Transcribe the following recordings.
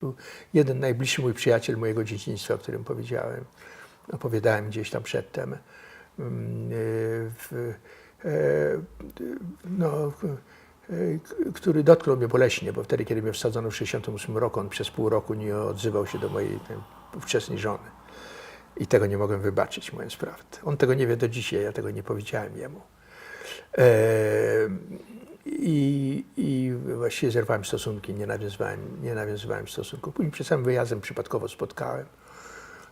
był jeden najbliższy mój przyjaciel mojego dzieciństwa, o którym opowiadałem gdzieś tam przedtem. Który dotknął mnie boleśnie, bo wtedy, kiedy mnie wsadzono w 1968 roku, on przez pół roku nie odzywał się do mojej ówczesnej żony. I tego nie mogłem wybaczyć, mówiąc prawdę. On tego nie wie do dzisiaj, ja tego nie powiedziałem jemu. I właściwie zerwałem stosunki, nie nawiązywałem stosunków. Później przed samym wyjazdem przypadkowo spotkałem.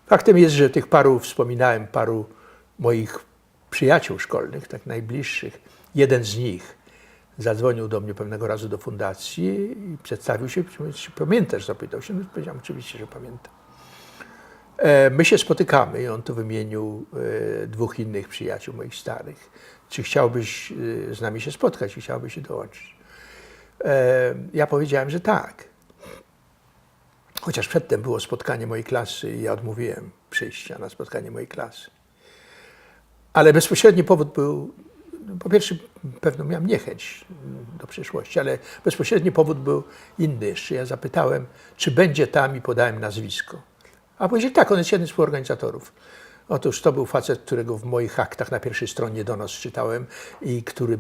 Faktem jest, że wspominałem paru moich przyjaciół szkolnych, tak najbliższych. Jeden z nich zadzwonił do mnie pewnego razu do fundacji i przedstawił się, czy pamiętasz, zapytał się. No, powiedziałem oczywiście, że pamiętam. My się spotykamy i on tu wymienił dwóch innych przyjaciół moich starych. Czy chciałbyś z nami się spotkać i chciałbyś się dołączyć? Ja powiedziałem, że tak. Chociaż przedtem było spotkanie mojej klasy i ja odmówiłem przyjścia na spotkanie mojej klasy. Ale bezpośredni powód był, po pierwsze pewno miałem niechęć do przyszłości, ale bezpośredni powód był inny jeszcze. Ja zapytałem, czy będzie tam i podałem nazwisko. A powiedział, tak, on jest jednym z współorganizatorów. Otóż to był facet, którego w moich aktach na pierwszej stronie donos czytałem i który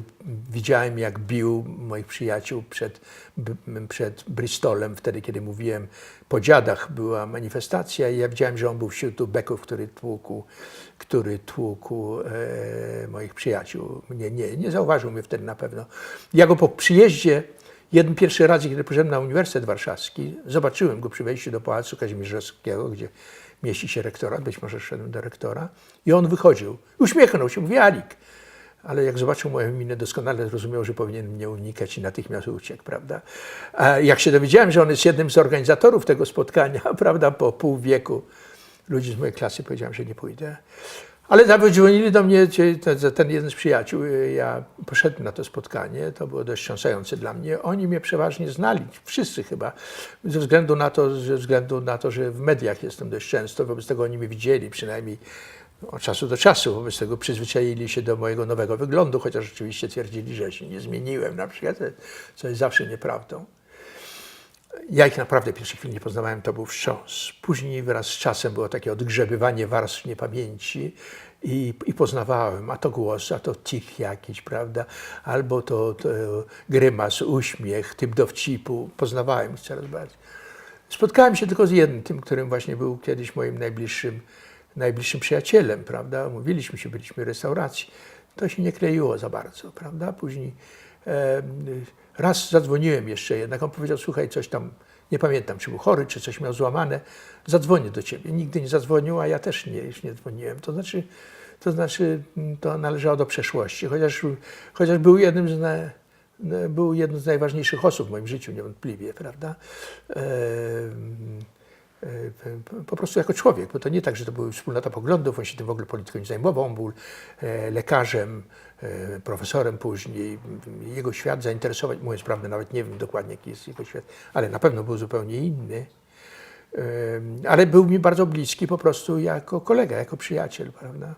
widziałem, jak bił moich przyjaciół przed Bristolem, wtedy, kiedy mówiłem, po dziadach była manifestacja i ja widziałem, że on był wśród ubeków, który tłukł moich przyjaciół. Nie zauważył mnie wtedy na pewno. Ja go po przyjeździe, pierwszy raz, kiedy poszedłem na Uniwersytet Warszawski, zobaczyłem go przy wejściu do Pałacu Kazimierzowskiego, gdzie mieści się rektorat, być może szedłem do rektora i on wychodził. Uśmiechnął się, mówi Alik. Ale jak zobaczył moją minę, doskonale zrozumiał, że powinien mnie unikać i natychmiast uciekł, prawda? A jak się dowiedziałem, że on jest jednym z organizatorów tego spotkania, prawda, po pół wieku ludzi z mojej klasy, powiedziałem, że nie pójdę. Ale zadzwonili do mnie ten jeden z przyjaciół. Ja poszedłem na to spotkanie, to było dość wstrząsające dla mnie. Oni mnie przeważnie znali, wszyscy chyba, ze względu na to, że w mediach jestem dość często, wobec tego oni mnie widzieli, przynajmniej od czasu do czasu, wobec tego przyzwyczaili się do mojego nowego wyglądu, chociaż rzeczywiście twierdzili, że się nie zmieniłem na przykład, co jest zawsze nieprawdą. Ja ich naprawdę w pierwszej chwili nie poznawałem, to był wstrząs. Później wraz z czasem było takie odgrzebywanie warstw niepamięci i poznawałem, a to głos, a to cich jakiś, prawda, albo to grymas, uśmiech, typ dowcipu. Poznawałem ich coraz bardziej. Spotkałem się tylko z jednym, tym, którym właśnie był kiedyś moim najbliższym przyjacielem, prawda. Mówiliśmy się, byliśmy w restauracji. To się nie kleiło za bardzo, prawda. Później raz zadzwoniłem jeszcze jednak, on powiedział, słuchaj, coś tam, nie pamiętam, czy był chory, czy coś miał złamane, zadzwonię do ciebie. Nigdy nie zadzwonił, a ja też już nie dzwoniłem. To należało do przeszłości, chociaż był jednym z najważniejszych osób w moim życiu, niewątpliwie, prawda? Po prostu jako człowiek, bo to nie tak, że to była wspólnota poglądów, on się tym w ogóle polityką nie zajmował, on był lekarzem, profesorem później, jego świat zainteresował, mówiąc prawdę, nawet nie wiem dokładnie jaki jest jego świat, ale na pewno był zupełnie inny, ale był mi bardzo bliski po prostu jako kolega, jako przyjaciel, prawda.